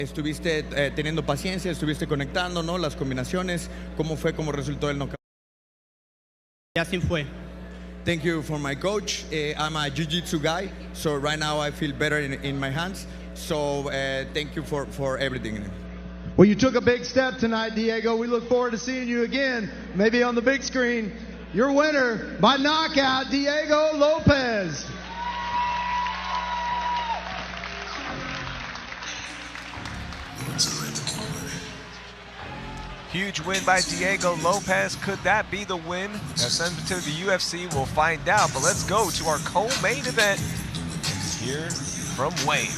Estuviste teniendo paciencia, estuviste conectando, ¿no? Las combinaciones, ¿cómo fue, cómo resultó el knockout? Y así fue. Thank you for my coach. I'm a jiu-jitsu guy, so right now I feel better in my hands. So thank you for everything. Well, you took a big step tonight, Diego. We look forward to seeing you again, maybe on the big screen. Your winner by knockout, Diego Lopez. Huge win by Diego Lopez. Could that be the win? As sent to the UFC, we'll find out. But let's go to our co-main event. Here from Wayne.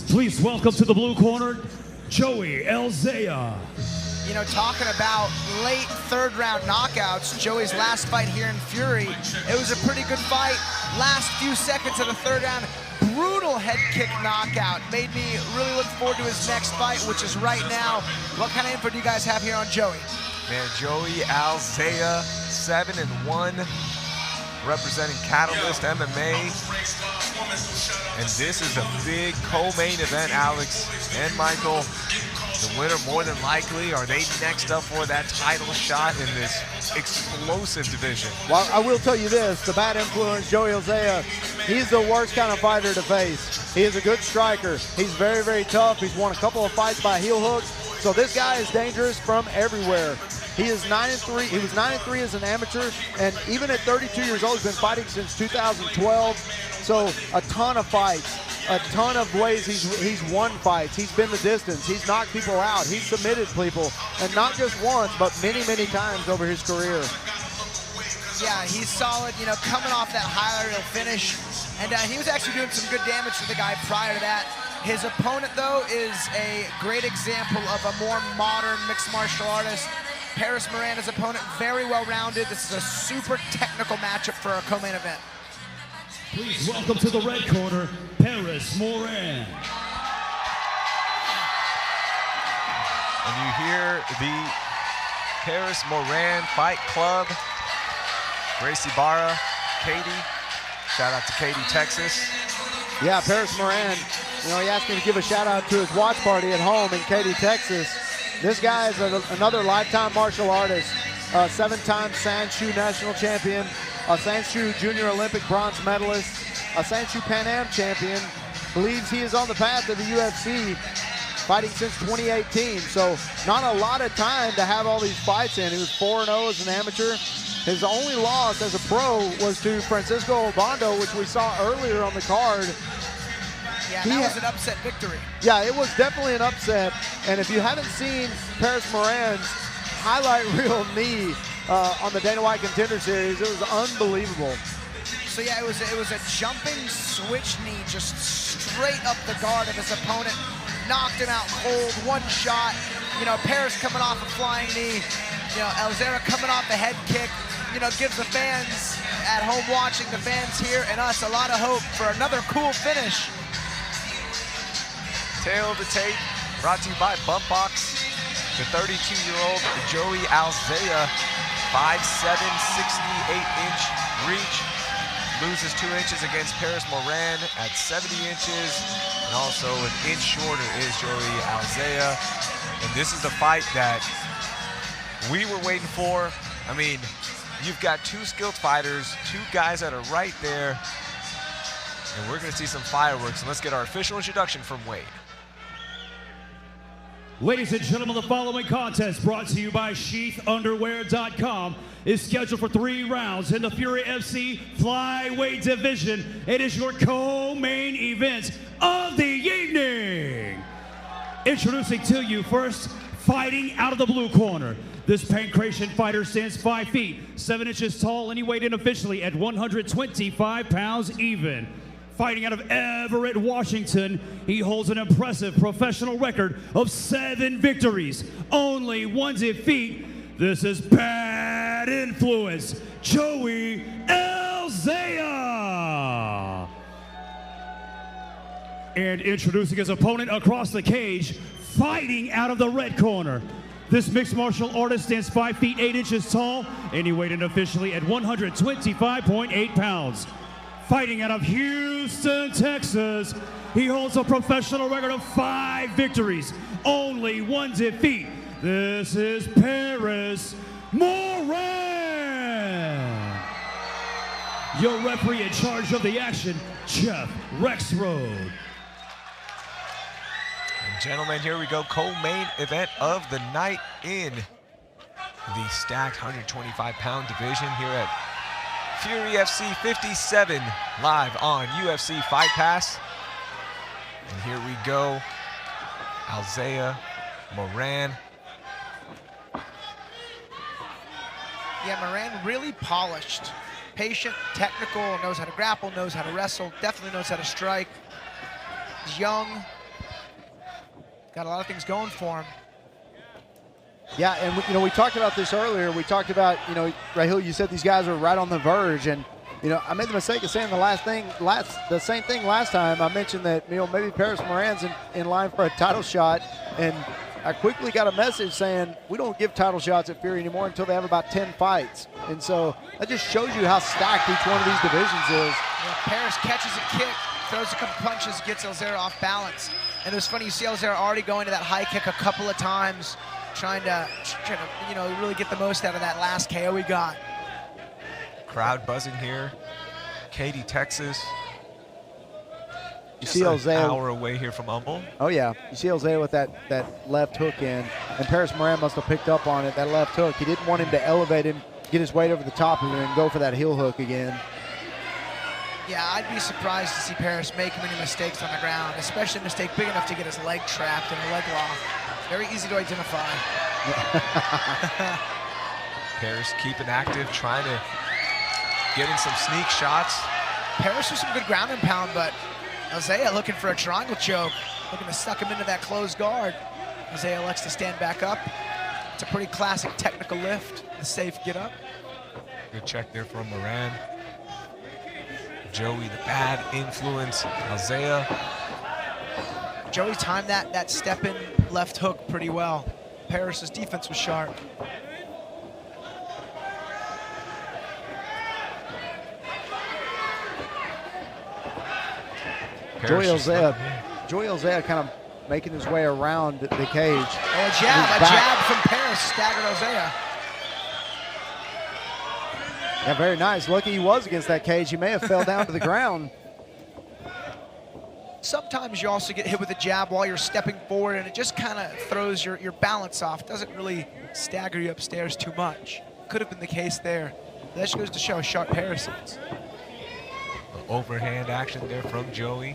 Please welcome to the blue corner, Joey Elzea. You know, talking about late third round knockouts, Joey's last fight here in Fury, it was a pretty good fight. Last few seconds of the third round, brutal head kick knockout. Made me really look forward to his next fight, which is right now. What kind of info do you guys have here on Joey? Man, Joey Elzea, 7-1, representing Catalyst MMA. And this is a big co-main event, Alex and Michael. The winner, more than likely, are they next up for that title shot in this explosive division? Well, I will tell you this, the bad influence, Joey Elzea, he's the worst kind of fighter to face. He is a good striker. He's very, very tough. He's won a couple of fights by heel hooks. So this guy is dangerous from everywhere. He is 9-3. He was 9-3 as an amateur, and even at 32 years old, he's been fighting since 2012. So a ton of fights. A ton of ways he's won fights. He's been the distance. He's knocked people out. He's submitted people, and not just once, but many, many times over his career. Yeah, he's solid, you know, coming off that highlight finish. And he was actually doing some good damage to the guy prior to that. His opponent, though, is a great example of a more modern mixed martial artist. Paris Moran, his opponent, very well-rounded. This is a super technical matchup for a co-main event. Please welcome to the red corner, Paris Moran. And you hear the Paris Moran Fight Club. Gracie Barra, Katie. Shout out to Katy, Texas. Yeah, Paris Moran, you know, he asked me to give a shout out to his watch party at home in Katy, Texas. This guy is another lifetime martial artist, 7-time Sanshou national champion, a Sanshou Junior Olympic bronze medalist, a Sanshou Pan Am champion, believes he is on the path to the UFC, fighting since 2018. So not a lot of time to have all these fights in. He was 4-0 as an amateur. His only loss as a pro was to Francisco Obando, which we saw earlier on the card. Yeah, that was an upset victory. Yeah, it was definitely an upset. And if you haven't seen Paris Moran's highlight reel knee on the Dana White Contender Series, it was unbelievable. So yeah, it was a jumping switch knee, just straight up the guard of his opponent, knocked him out cold, one shot. You know, Paris coming off a flying knee, you know, Elzea coming off a head kick, you know, gives the fans at home watching, the fans here and us, a lot of hope for another cool finish. Tail of the tape, brought to you by Bump Box. The 32-year-old Joey Elzea, 5'7", 68-inch reach. Loses 2 inches against Paris Moran at 70 inches. And also an inch shorter is Joey Elzea. And this is the fight that we were waiting for. I mean, you've got two skilled fighters, two guys that are right there. And we're gonna see some fireworks. And let's get our official introduction from Wade. Ladies and gentlemen, the following contest, brought to you by SheathUnderwear.com, is scheduled for 3 rounds in the Fury FC Flyweight Division. It is your co-main event of the evening. Introducing to you first, fighting out of the blue corner. This pancration fighter stands 5 feet, 7 inches tall, and he weighed in officially at 125 pounds even. Fighting out of Everett, Washington, he holds an impressive professional record of 7 victories, only 1 defeat. This is Bad Influence, Joey Elzea. And introducing his opponent across the cage, fighting out of the red corner. This mixed martial artist stands 5 feet 8 inches tall, and he weighed in officially at 125.8 pounds. fighting out of Houston, Texas. He holds a professional record of 5 victories, only 1 defeat. This is Paris Moran. Your referee in charge of the action, Jeff Rexroad. And gentlemen, here we go. Co-main event of the night in the stacked 125-pound division here at Fury FC 57, live on UFC Fight Pass. And here we go. Elzea, Moran. Yeah, Moran really polished. Patient, technical, knows how to grapple, knows how to wrestle, definitely knows how to strike. He's young. Got a lot of things going for him. Yeah, and we talked about this earlier. We talked about, Rahul, you said these guys are right on the verge, and I made the mistake of saying the same thing last time. I mentioned that maybe Paris Moran's in line for a title shot, and I quickly got a message saying we don't give title shots at Fury anymore until they have about 10 fights, and so that just shows you how stacked each one of these divisions is. Yeah, Paris catches a kick, throws a couple punches, gets Elzea off balance, and it was funny. You see Elzea already going to that high kick a couple of times, trying to really get the most out of that last KO he got. Crowd buzzing here. Katy, Texas. You Just see Elzea, an hour away here from Humle. Oh yeah, you see Elzea with that left hook in, and Paris Moran must have picked up on it, that left hook. He didn't want him to elevate him, get his weight over the top of him, and go for that heel hook again. Yeah, I'd be surprised to see Paris make many mistakes on the ground, especially a mistake big enough to get his leg trapped in a leg lock. Very easy to identify. Paris keeping active, trying to get in some sneak shots. Paris with some good ground and pound, but Elzea looking for a triangle choke, looking to suck him into that closed guard. Elzea elects to stand back up. It's a pretty classic technical lift, the safe get up. Good check there from Moran. Joey, the bad influence. Elzea. Joey timed that step-in left hook pretty well. Paris's defense was sharp. Joey Elzea kind of making his way around the cage. Oh, a jab from Paris staggered Elzea. Yeah, very nice. Lucky he was against that cage. He may have fell down to the ground. Sometimes you also get hit with a jab while you're stepping forward, and it just kind of throws your balance off. Doesn't really stagger you upstairs too much. Could have been the case there. That just goes to show how sharp Paris is. Overhand action there from Joey.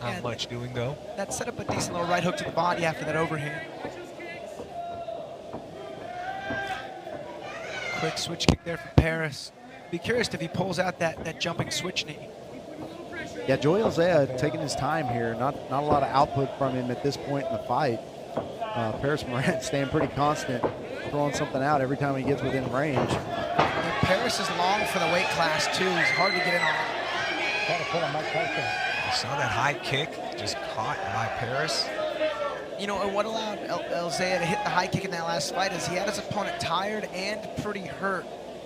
Not much doing though. That set up a decent little right hook to the body after that overhand. Quick switch kick there from Paris. Be curious if he pulls out that jumping switch knee. Yeah, Joey Elzea taking his time here. Not a lot of output from him at this point in the fight. Paris Moran staying pretty constant, throwing something out every time he gets within range. And Paris is long for the weight class too. He's hard to get in on. You saw that high kick just caught by Paris. And what allowed Elzea to hit the high kick in that last fight is he had his opponent tired and pretty hurt.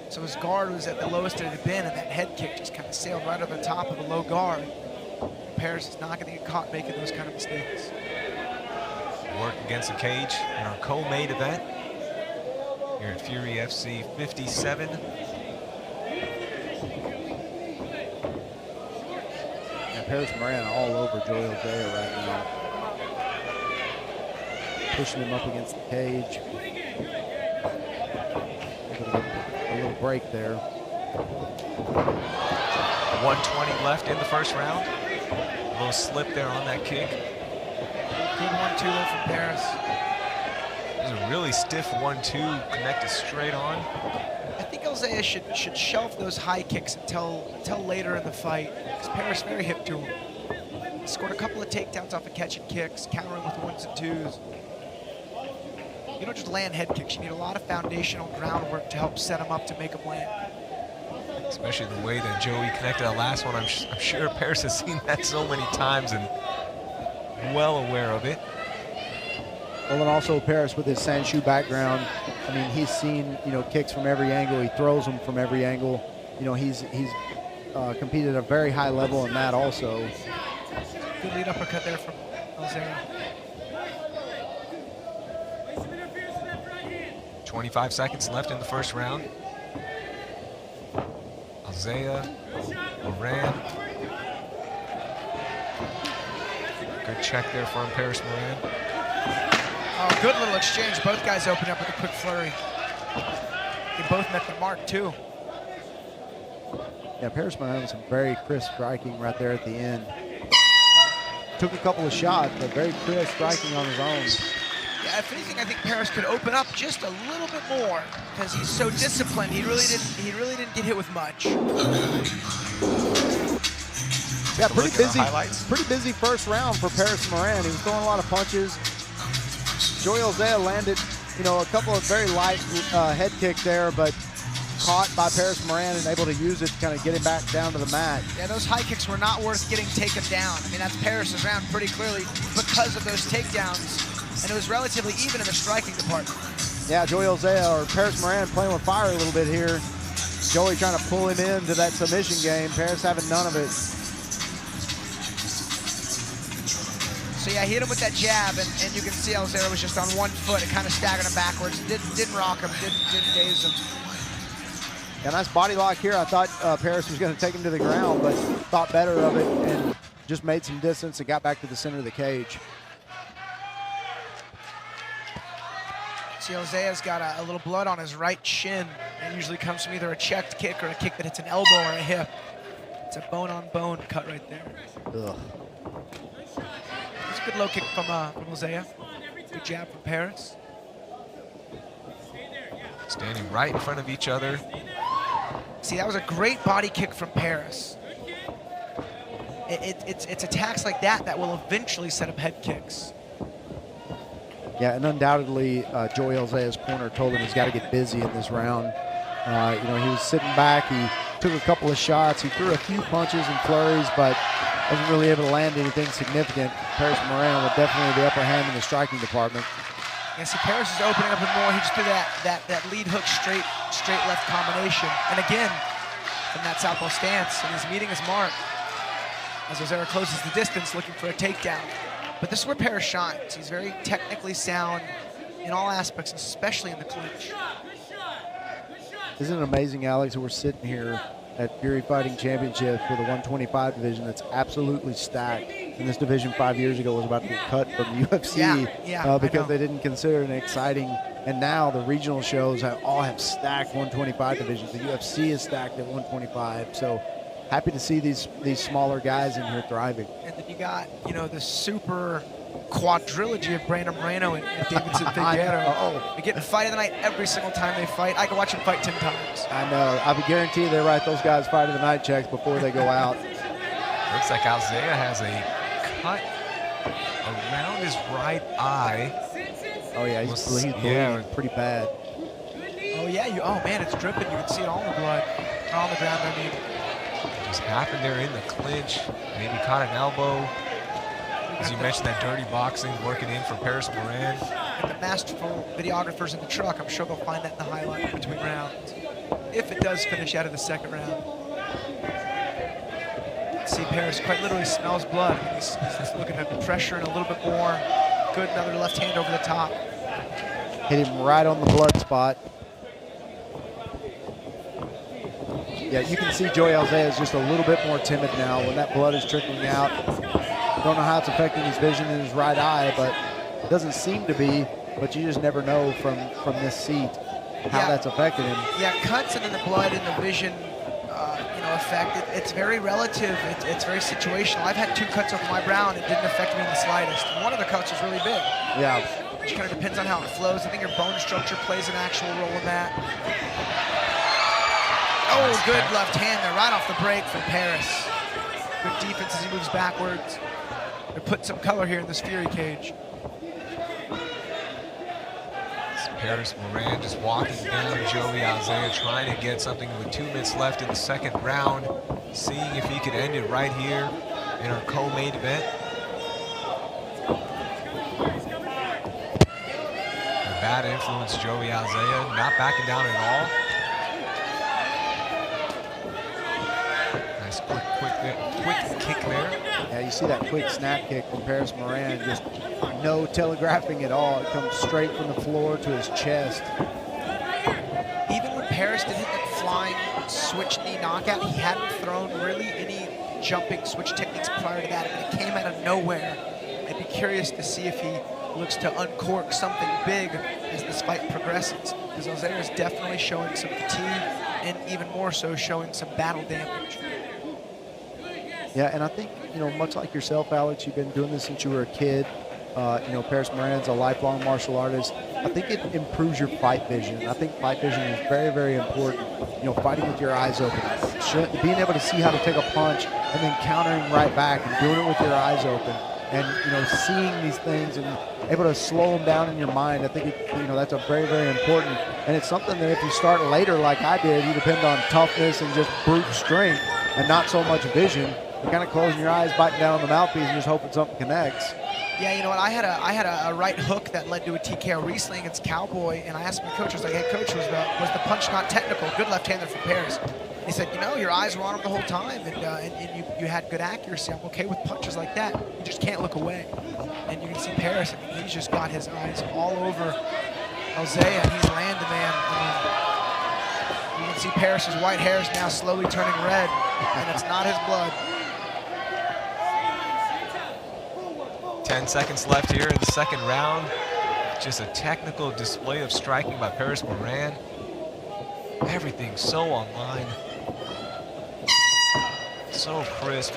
So his guard was at the lowest it had been, and that head kick just kind of sailed right over the top of a low guard. Paris is not going to get caught making those kind of mistakes. Work against the cage in our co-main event here at Fury FC 57. Paris Moran all over Joey Elzea right now. Pushing him up against the cage. A little break there. 120 left in the first round. A little slip there on that kick. Good 1-2 there from Paris. There's a really stiff 1-2 connected straight on. I think Elzea should shelf those high kicks until later in the fight, because Paris very hip to him. He scored a couple of takedowns off of catching kicks, countering with 1s and 2s. You don't just land head kicks. You need a lot of foundational groundwork to help set him up to make him land. Especially the way that Joey connected that last one. I'm sure Paris has seen that so many times and well aware of it. Well, and also Paris with his Sanshou background. I mean, he's seen, kicks from every angle. He throws them from every angle. He's competed at a very high level in that also. Good lead uppercut there from Elzea. 25 seconds left in the first round. Elzea, Moran. Good check there from Paris Moran. Oh, good little exchange. Both guys opened up with a quick flurry. They both met the mark, too. Yeah, Paris Moran with some very crisp striking right there at the end. Took a couple of shots, but very crisp striking on his own. Yeah, if anything, I think Paris could open up just a little bit more because he's so disciplined. He really didn't get hit with much. Yeah, pretty busy first round for Paris Moran. He was throwing a lot of punches. Joey Elzea landed, you know, a couple of very light head kicks there, but caught by Paris Moran and able to use it to kind of get him back down to the mat. Yeah, those high kicks were not worth getting taken down. I mean, that's Paris's round pretty clearly because of those takedowns. And it was relatively even in the striking department. Yeah, Joey Elzea or Paris Moran playing with fire a little bit here. Joey trying to pull him into that submission game. Paris having none of it. So yeah, he hit him with that jab, and you can see Elzea was just on one foot. It kind of staggered him backwards. Didn't rock him, didn't daze him. Yeah, nice body lock here. I thought Paris was going to take him to the ground, but thought better of it and just made some distance and got back to the center of the cage. See, Elzea's got a little blood on his right shin. It usually comes from either a checked kick or a kick that hits an elbow or a hip. It's a bone-on-bone cut right there. Ugh. It's a good low kick from Elzea. Good jab from Paris. Standing right in front of each other. See, that was a great body kick from Paris. It's attacks like that will eventually set up head kicks. Yeah, and undoubtedly, Joey Elzea's corner told him he's got to get busy in this round. You know, he was sitting back. He took a couple of shots. He threw a few punches and flurries, but wasn't really able to land anything significant. Paris Moran with definitely the upper hand in the striking department. Yeah, see, Paris is opening up with more. He just threw that lead hook straight left combination. And again, from that southpaw stance, and he's meeting his mark as Elzea closes the distance, looking for a takedown. But this is where Paris shines. He's very technically sound in all aspects, especially in the clinch. Isn't it amazing, Alex, that we're sitting here at Fury Fighting Championship for the 125 division that's absolutely stacked. And this division 5 years ago was about to get cut from the UFC because they didn't consider it exciting. And now the regional shows all have stacked 125 divisions. The UFC is stacked at 125. So happy to see these smaller guys in here thriving. And then you got, you know, the super quadrilogy of Brandon Moreno and Davidson Figueroa. They get in fight of the night every single time they fight. I can watch them fight 10 times. I know. I would guarantee they write those guys fight of the night checks before they go out. Looks like Elzea has a cut around his right eye. Oh yeah, he's bleeding pretty bad. Oh yeah, oh man, it's dripping. You can see it all in the blood, or on the ground. I mean, just happened there in the clinch. Maybe caught an elbow. As you mentioned, that dirty boxing working in for Paris Moran. And the masterful videographers in the truck, I'm sure they'll find that in the highlight between rounds. If it does finish out of the second round. See, Paris quite literally smells blood. He's looking at the pressure and a little bit more. Good, another left hand over the top. Hit him right on the blood spot. Yeah, you can see Joey Elzea is just a little bit more timid now when that blood is trickling out. Don't know how it's affecting his vision in his right eye, but it doesn't seem to be. But you just never know from this seat how that's affected him. Yeah, cuts and then the blood and the vision, effect. It's very relative. It's very situational. I've had 2 cuts over my brow and it didn't affect me in the slightest. One of the cuts was really big. Yeah. Which kind of depends on how it flows. I think your bone structure plays an actual role in that. Oh, good left hand there, right off the break from Paris. Good defense as he moves backwards. They're putting some color here in this Fury cage. Paris Moran just walking down Joey Elzea, trying to get something with 2 minutes left in the second round, seeing if he could end it right here in our co-main event. A bad influence, Joey Elzea, not backing down at all. Nice quick kick there. Yeah, you see that quick snap kick from Paris Moran, just no telegraphing at all. It comes straight from the floor to his chest. Even when Paris did hit that flying switch knee knockout, he hadn't thrown really any jumping switch techniques prior to that, and it came out of nowhere. I'd be curious to see if he looks to uncork something big as this fight progresses, because Elzea is definitely showing some fatigue and even more so showing some battle damage. Yeah, and I think, you know, much like yourself, Alex, you've been doing this since you were a kid. You know, Paris Moran's a lifelong martial artist. I think it improves your fight vision. I think fight vision is very, very important. You know, fighting with your eyes open, being able to see how to take a punch and then countering right back and doing it with your eyes open. And, you know, seeing these things and able to slow them down in your mind, I think, you know, that's a very, very important. And it's something that if you start later like I did, you depend on toughness and just brute strength and not so much vision. You're kind of closing your eyes, biting down on the mouthpiece and just hoping something connects. Yeah, you know what, I had a right hook that led to a TKO recently against Cowboy, and I asked my coach, I was like, hey coach, was the punch not technical? Good left-hander from Paris. He said, you know, your eyes were on him the whole time, and you had good accuracy. I'm okay with punches like that. You just can't look away. And you can see Paris, I mean, he's just got his eyes all over Elzea, and he's landing, man. You can see Paris's white hair is now slowly turning red, and it's not his blood. 10 seconds left here in the second round. Just a technical display of striking by Paris Moran. Everything so online. So crisp.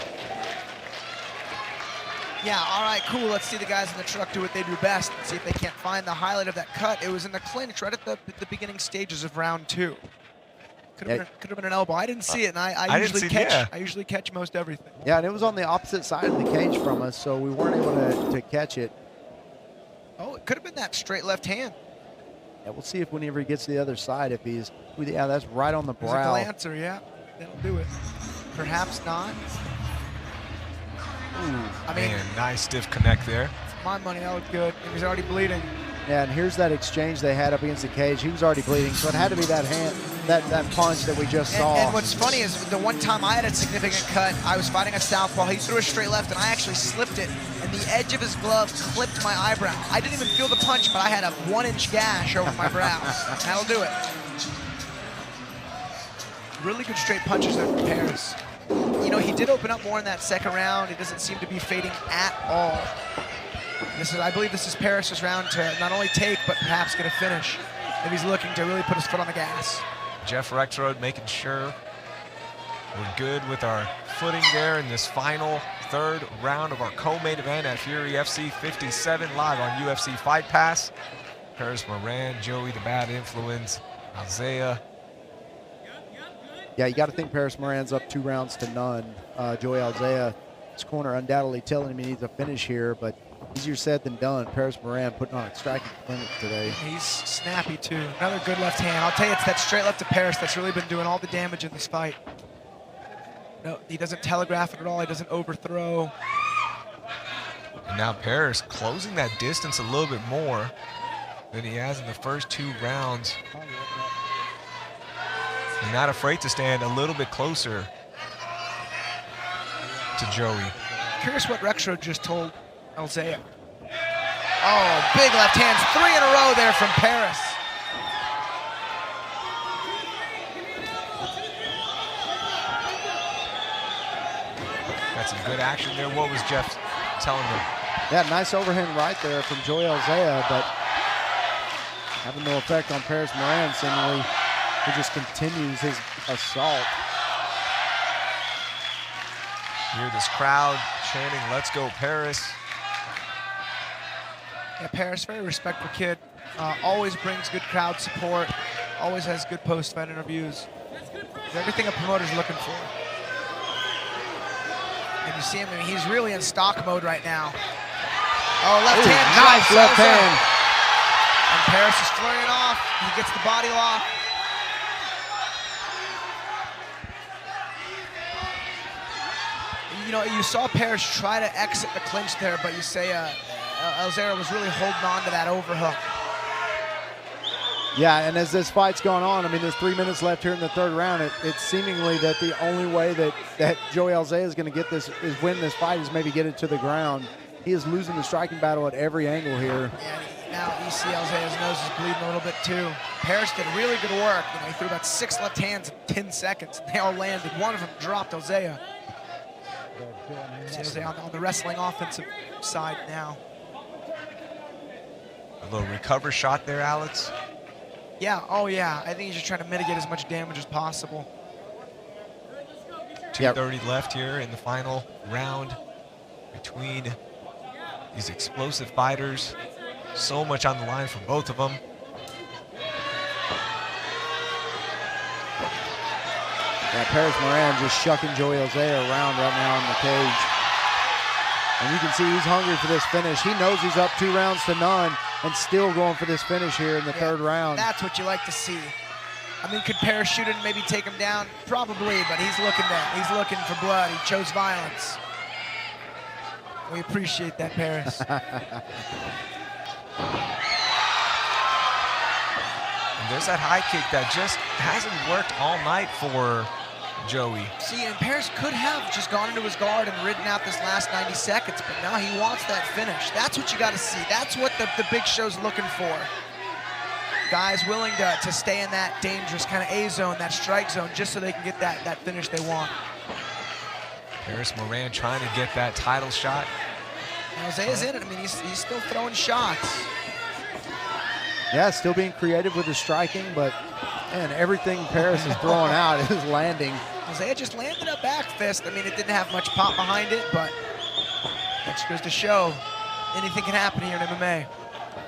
Yeah, all right, cool. Let's see the guys in the truck do what they do best and see if they can't find the highlight of that cut. It was in the clinch right at the beginning stages of round 2. Could have been an elbow. I didn't see it, and I usually catch most everything. Yeah, and it was on the opposite side of the cage from us, so we weren't able to catch it. Oh, it could have been that straight left hand. Yeah, we'll see if whenever he gets to the other side, if he's, yeah, that's right on the brow. There's a glancer, yeah, that'll do it. Perhaps not. Ooh, I mean, man, nice stiff connect there. For my money, that looked good. He was already bleeding. Yeah, and here's that exchange they had up against the cage. He was already bleeding, so it had to be that hand, that punch that we just saw. And what's funny is the one time I had a significant cut, I was fighting a southpaw. He threw a straight left, and I actually slipped it, and the edge of his glove clipped my eyebrow. I didn't even feel the punch, but I had a 1-inch gash over my brow. That'll do it. Really good straight punches there from Paris. You know, he did open up more in that second round. He doesn't seem to be fading at all. I believe this is Paris' round to not only take, but perhaps get a finish if he's looking to really put his foot on the gas. Jeff Rexroad making sure we're good with our footing there in this final third round of our co-main event at Fury FC 57 live on UFC Fight Pass. Paris Moran, Joey the Bad Influence, Elzea. Yeah, you got to think Paris Moran's up 2 rounds to none. Joey Elzea, his corner undoubtedly telling him he needs a finish here, but easier said than done. Paris Moran putting on a striking clinic today. He's snappy too. Another good left hand. I'll tell you, it's that straight left to Paris that's really been doing all the damage in this fight. No, he doesn't telegraph it at all. He doesn't overthrow. And now Paris closing that distance a little bit more than he has in the first 2 rounds. And not afraid to stand a little bit closer to Joey. Curious what Rexroad just told Elzea. Oh, big left hands, 3 in a row there from Paris. That's some good action there. What was Jeff telling him? Yeah, nice overhand right there from Joey Elzea, but having no effect on Paris Moran. Seemingly, he just continues his assault. Hear this crowd chanting, "Let's go, Paris." Yeah, Paris, very respectful kid. Always brings good crowd support. Always has good post-fight interviews. Everything a promoter's looking for. And you see him, I mean, he's really in stock mode right now. Oh, left hand. Nice left hand. And Paris is flirting off. He gets the body lock. You know, you saw Paris try to exit the clinch there, but you say Elzea was really holding on to that overhook. Yeah, and as this fight's going on, I mean, there's 3 minutes left here in the third round. It's seemingly that the only way that Joey Elzea is going to get this, is win this fight, is maybe get it to the ground. He is losing the striking battle at every angle here. Yeah, now you see Elzea's nose is bleeding a little bit too. Paris did really good work. You know, he threw about 6 left hands in 10 seconds. They all landed. One of them dropped Elzea. Elzea on the wrestling offensive side now. A little recover shot there, Alex. Yeah, oh yeah. I think he's just trying to mitigate as much damage as possible. 2:30 left here in the final round between these explosive fighters. So much on the line for both of them. Yeah, Paris Moran just shucking Joey Elzea around right now in the cage. And you can see he's hungry for this finish. He knows he's up 2 rounds to none and still going for this finish here in the third round. That's what you like to see. I mean, could Paris shoot it and maybe take him down? Probably, but he's looking for blood. He chose violence. We appreciate that, Paris. And there's that high kick that just hasn't worked all night for Joey. See, and Paris could have just gone into his guard and ridden out this last 90 seconds, but now he wants that finish. That's what you got to see. That's what the big show's looking for. Guys willing to stay in that dangerous kind of A zone, that strike zone, just so they can get that finish they want. Paris Moran trying to get that title shot. Elzea's in it. I mean, he's still throwing shots. Yeah, still being creative with his striking, but man, everything Paris is throwing out is landing. Elzea just landed a back fist. I mean, it didn't have much pop behind it, but that just goes to show anything can happen here in MMA.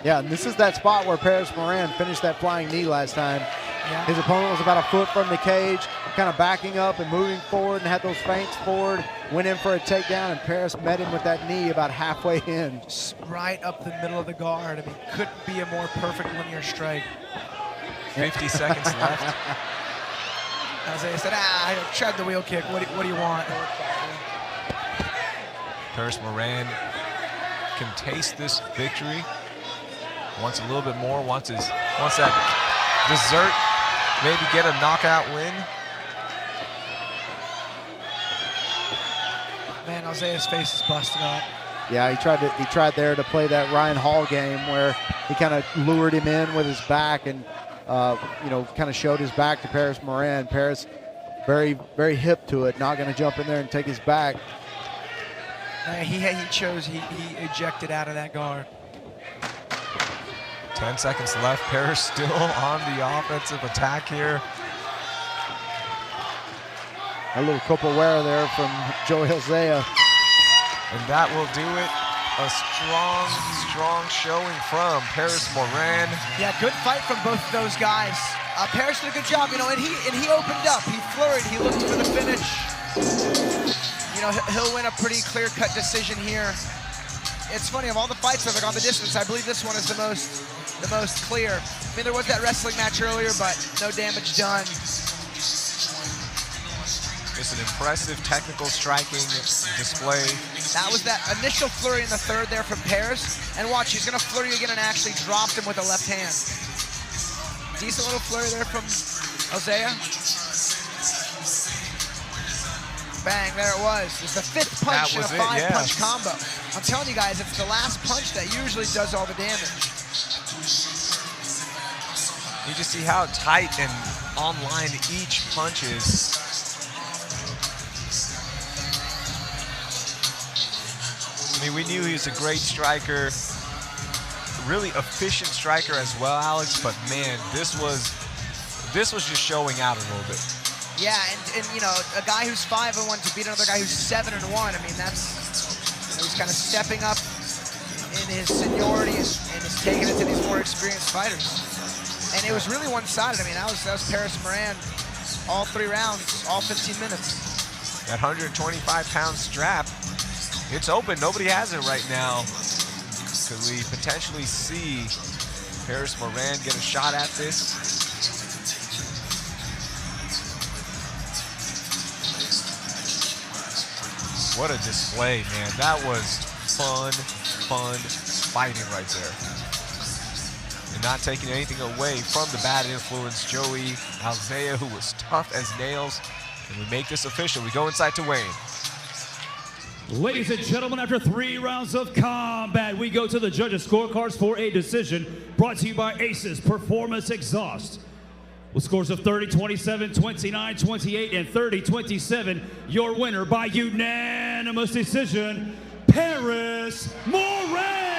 Yeah, and this is that spot where Paris Moran finished that flying knee last time. Yeah. His opponent was about a foot from the cage, kind of backing up and moving forward and had those feints forward, went in for a takedown, and Paris met him with that knee about halfway in. Just right up the middle of the guard. I mean, couldn't be a more perfect linear strike. 50 seconds left. Elzea said, I tried the wheel kick. What do you want? Paris Moran can taste this victory. Wants a little bit more, wants that dessert, maybe get a knockout win. Man, Elzea's face is busted up. Yeah, he tried there to play that Ryan Hall game where he kind of lured him in with his back and kind of showed his back to Paris Moran. Paris very, very hip to it, not going to jump in there and take his back. He ejected out of that guard. 10 seconds left. Paris still on the offensive attack here. A little capoeira there from Joey Elzea. And that will do it. A strong showing from Paris Moran. Yeah, good fight from both of those guys. Paris did a good job, and he opened up. He flurried. He looked for the finish. He'll win a pretty clear-cut decision here. It's funny, of all the fights that have gone the distance, I believe this one is the most clear. I mean, there was that wrestling match earlier, but no damage done. Just an impressive technical striking display. That was that initial flurry in the third there from Paris. And watch, he's gonna flurry again and actually dropped him with a left hand. Decent little flurry there from Elzea. Bang, there it was. It's the 5th punch in a 5-punch combo. I'm telling you guys, it's the last punch that usually does all the damage. You just see how tight and online each punch is. I mean, we knew he was a great striker, really efficient striker as well, Alex, but man, this was just showing out a little bit. Yeah, and a guy who's 5-1 to beat another guy who's 7-1. I mean, he's kind of stepping up in his seniority and is taking it to these more experienced fighters. And it was really one-sided. I mean, that was Paris Moran all 3 rounds, all 15 minutes. That 125-pound strap, it's open. Nobody has it right now. Could we potentially see Paris Moran get a shot at this? What a display, man. That was fun fighting right there. and not taking anything away from the bad influence, Joey Elzea, who was tough as nails. And we make this official. We go inside to Wayne. Ladies and gentlemen, after 3 rounds of combat, we go to the judges' scorecards for a decision brought to you by Aces Performance Exhaust. With scores of 30-27, 29-28, and 30-27, your winner by unanimous decision, Paris Moran.